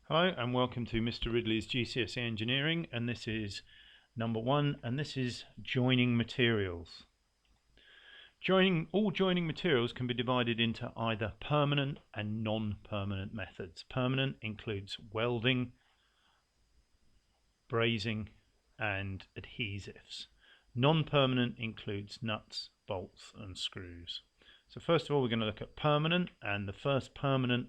Hello and welcome to Mr. Ridley's GCSE Engineering, and this is number 1, and this is joining materials. All joining materials can be divided into either permanent and non-permanent methods. Permanent includes welding, brazing and adhesives. Non-permanent includes nuts, bolts and screws. So first of all we're going to look at permanent, and the first permanent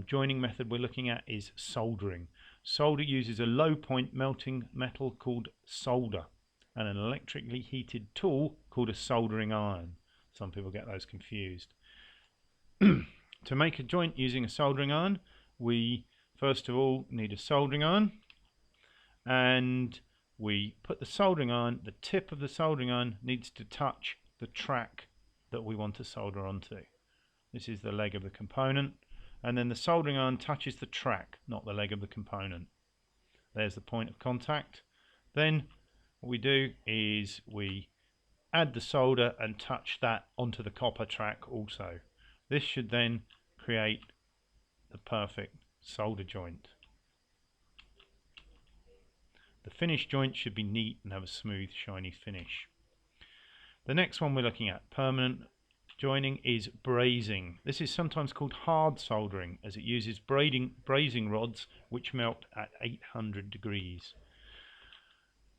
joining method we're looking at is soldering. Solder uses a low point melting metal called solder and an electrically heated tool called a soldering iron. Some people get those confused. To make a joint using a soldering iron, we first of all need a soldering iron, and we put the soldering iron, the tip of the soldering iron needs to touch the track that we want to solder onto. This is the leg of the component, and then the soldering iron touches the track, not the leg of the component. There's the point of contact. Then what we do is we add the solder and touch that onto the copper track also. This should then create the perfect solder joint. The finished joint should be neat and have a smooth, shiny finish. The next one we're looking at, permanent joining, is brazing. This is sometimes called hard soldering, as it uses brazing rods which melt at 800 degrees.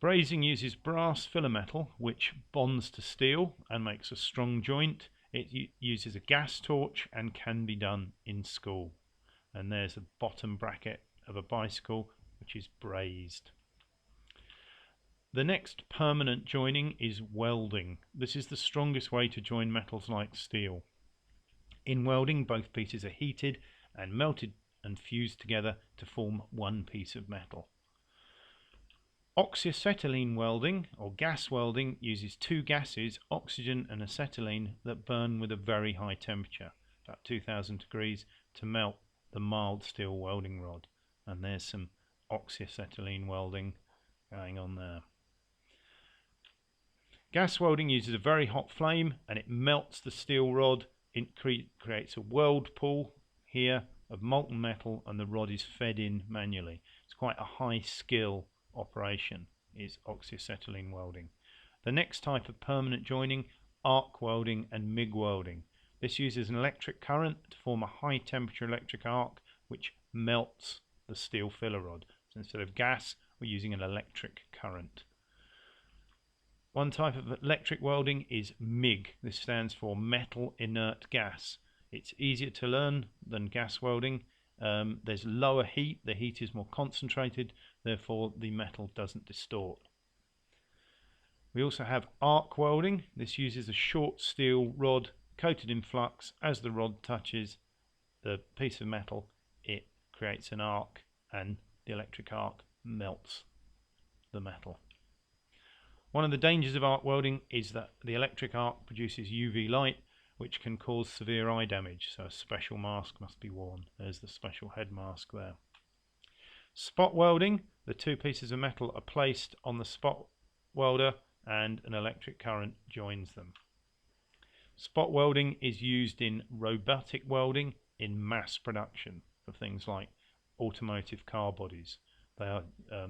Brazing uses brass filler metal which bonds to steel and makes a strong joint. It uses a gas torch and can be done in school. And there's the bottom bracket of a bicycle which is brazed. The next permanent joining is welding. This is the strongest way to join metals like steel. In welding, both pieces are heated and melted and fused together to form one piece of metal. Oxy-acetylene welding, or gas welding, uses two gases, oxygen and acetylene, that burn with a very high temperature, about 2000 degrees, to melt the mild steel welding rod. And there's some oxy-acetylene welding going on there. Gas welding uses a very hot flame and it melts the steel rod. It creates a whirlpool here of molten metal, and the rod is fed in manually. It's quite a high skill operation, is oxy-acetylene welding. The next type of permanent joining, arc welding and MIG welding. This uses an electric current to form a high temperature electric arc which melts the steel filler rod. So instead of gas, we're using an electric current. One type of electric welding is MIG. This stands for metal inert gas. It's easier to learn than gas welding. There's lower heat, the heat is more concentrated, therefore the metal doesn't distort. We also have arc welding. This uses a short steel rod coated in flux. As the rod touches the piece of metal, it creates an arc, and the electric arc melts the metal. One of the dangers of arc welding is that the electric arc produces UV light, which can cause severe eye damage, so a special mask must be worn. There's the special head mask there. Spot welding, the two pieces of metal are placed on the spot welder and an electric current joins them. Spot welding is used in robotic welding in mass production for things like automotive car bodies. They are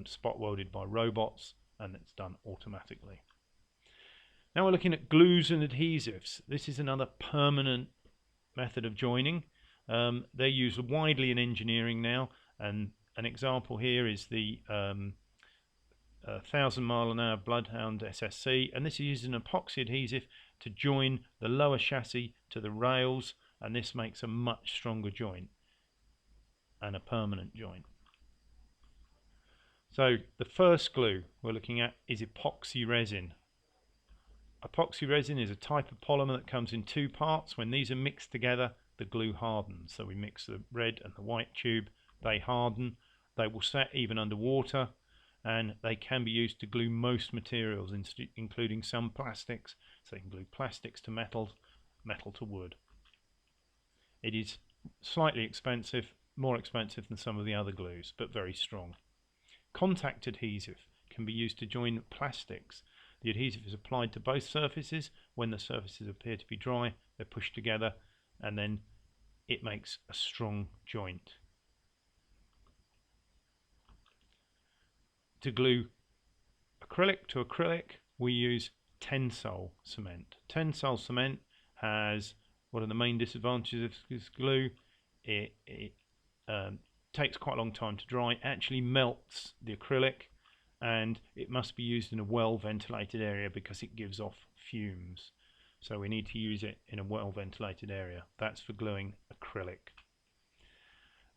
spot welded by robots, and it's done automatically. Now we're looking at glues and adhesives. This is another permanent method of joining. They're used widely in engineering now, and an example here is the 1000 mile an hour Bloodhound SSC, and this uses an epoxy adhesive to join the lower chassis to the rails, and this makes a much stronger joint and a permanent joint. So the first glue we're looking at is epoxy resin. Epoxy resin is a type of polymer that comes in two parts. When these are mixed together, the glue hardens. So we mix the red and the white tube, they harden, they will set even underwater, and they can be used to glue most materials, including some plastics. So you can glue plastics to metal, metal to wood. It is slightly expensive, more expensive than some of the other glues, but very strong. Contact adhesive can be used to join plastics. The adhesive is applied to both surfaces. When the surfaces appear to be dry, they're pushed together, and then it makes a strong joint. to glue acrylic to acrylic, we use Tensol Cement. Tensol Cement has, one of the main disadvantages of this glue, it takes quite a long time to dry, actually melts the acrylic, and it must be used in a well ventilated area because it gives off fumes. So we need to use it in a well ventilated area. That's for gluing acrylic.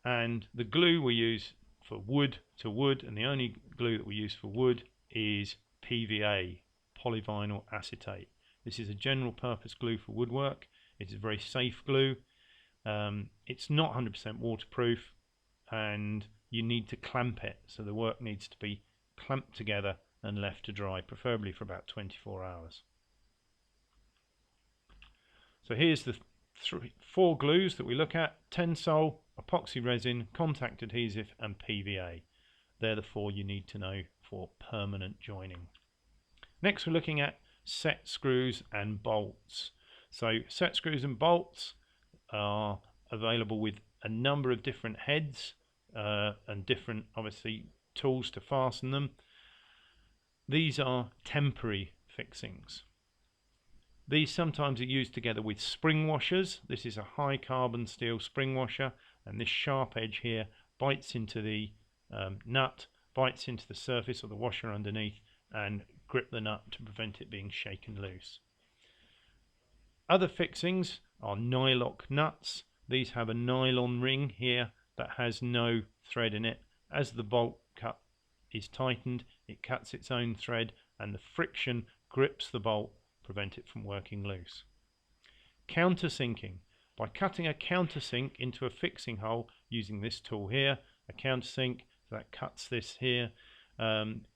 And the glue we use for wood to wood, and the only glue that we use for wood is PVA, polyvinyl acetate. This is a general purpose glue for woodwork. It's a very safe glue. It's not 100% waterproof, and you need to clamp it, so the work needs to be clamped together and left to dry, preferably for about 24 hours. So here's the four glues that we look at: Tensol, Epoxy Resin, Contact Adhesive and PVA. They're the four you need to know for permanent joining. Next we're looking at set screws and bolts. So set screws and bolts are available with a number of different heads and different, obviously, tools to fasten them. These are temporary fixings. These sometimes are used together with spring washers. This is a high carbon steel spring washer, and this sharp edge here bites into the nut, bites into the surface of the washer underneath, and grip the nut to prevent it being shaken loose. Other fixings are Nylock Nuts. These have a nylon ring here that has no thread in it. As the bolt cut is tightened, it cuts its own thread, and the friction grips the bolt, prevent it from working loose. Countersinking. By cutting a countersink into a fixing hole using this tool here, a countersink that cuts this here,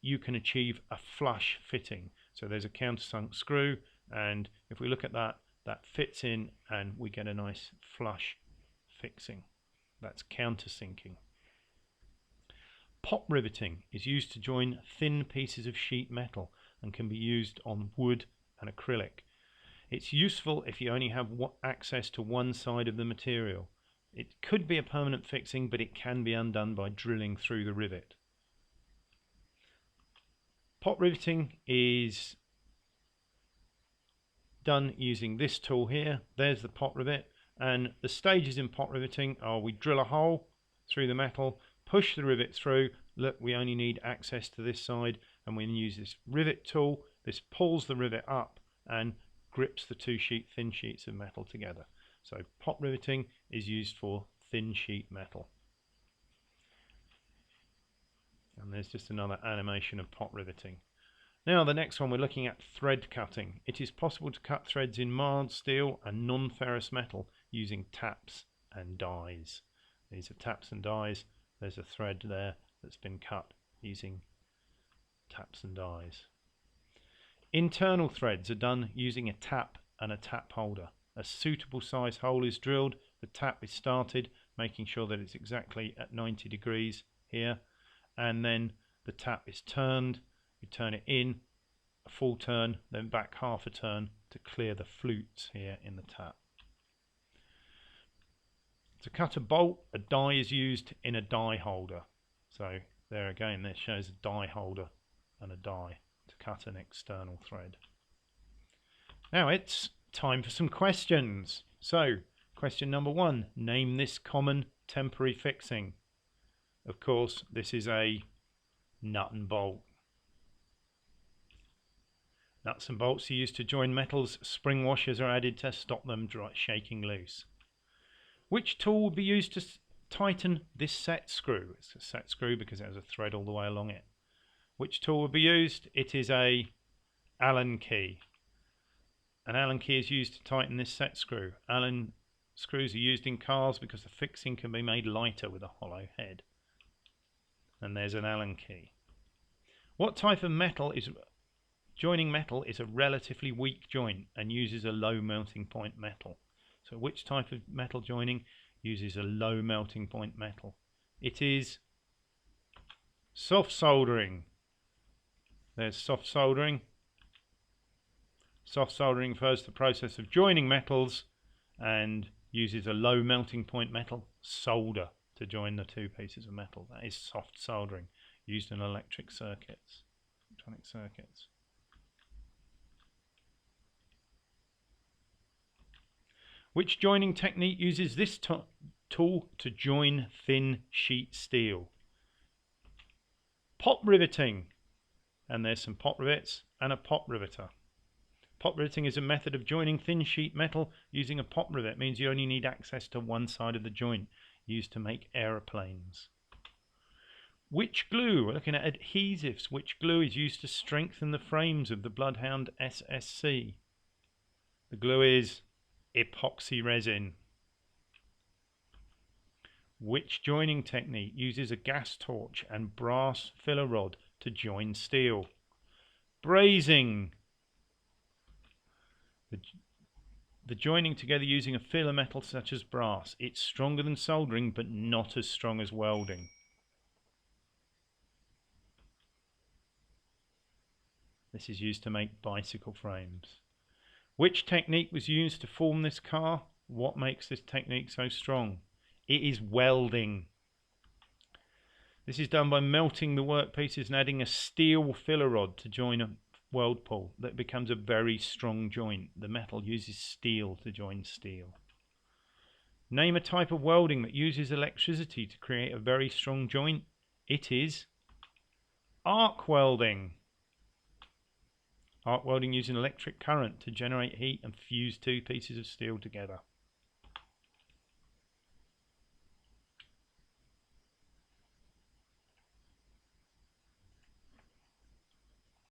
you can achieve a flush fitting. So there's a countersunk screw, and if we look at that, that fits in and we get a nice flush fixing. That's countersinking. Pop riveting is used to join thin pieces of sheet metal and can be used on wood and acrylic. It's useful if you only have access to one side of the material. It could be a permanent fixing, but it can be undone by drilling through the rivet. Pot riveting is done using this tool here. There's the pot rivet, and the stages in pot riveting are: we drill a hole through the metal, push the rivet through. Look, we only need access to this side, and we use this rivet tool. This pulls the rivet up and grips the two thin sheets of metal together. So pot riveting is used for thin sheet metal. And there's just another animation of pot riveting. Now the next one, we're looking at thread cutting. It is possible to cut threads in mild steel and non-ferrous metal using taps and dies. These are taps and dies. There's a thread there that's been cut using taps and dies. Internal threads are done using a tap and a tap holder. A suitable size hole is drilled, the tap is started, making sure that it's exactly at 90 degrees here, and then the tap is turned. You turn it in, a full turn, then back half a turn to clear the flutes here in the tap. To cut a bolt, a die is used in a die holder. So there again, this shows a die holder and a die to cut an external thread. Now it's time for some questions. So question number 1, name this common temporary fixing. Of course, this is a nut and bolt. Nuts and bolts are used to join metals. Spring washers are added to stop them shaking loose. Which tool would be used to tighten this set screw? It's a set screw because it has a thread all the way along it. Which tool would be used? It is a Allen key. An Allen key is used to tighten this set screw. Allen screws are used in cars because the fixing can be made lighter with a hollow head. And there's an Allen key. What type of metal is joining metal is a relatively weak joint and uses a low melting point metal. So which type of metal joining uses a low melting point metal? It is soft soldering. There's soft soldering. Soft soldering refers to the process of joining metals and uses a low melting point metal solder to join the two pieces of metal. That is soft soldering. used in electronic circuits. Which joining technique uses this tool to join thin sheet steel? Pot riveting. And there's some pot rivets and a pot riveter. Pot riveting is a method of joining thin sheet metal using a pot rivet. It means you only need access to one side of the joint, used to make aeroplanes. Which glue? We're looking at adhesives. Which glue is used to strengthen the frames of the Bloodhound SSC? The glue is Epoxy Resin. Which joining technique uses a gas torch and brass filler rod to join steel? Brazing. The joining together using a filler metal such as brass. It's stronger than soldering but not as strong as welding. This is used to make bicycle frames. Which technique was used to form this car? What makes this technique so strong? It is welding. This is done by melting the workpieces and adding a steel filler rod to join a weld pull. That becomes a very strong joint. The metal uses steel to join steel. Name a type of welding that uses electricity to create a very strong joint. It is arc welding. Arc welding using electric current to generate heat and fuse two pieces of steel together.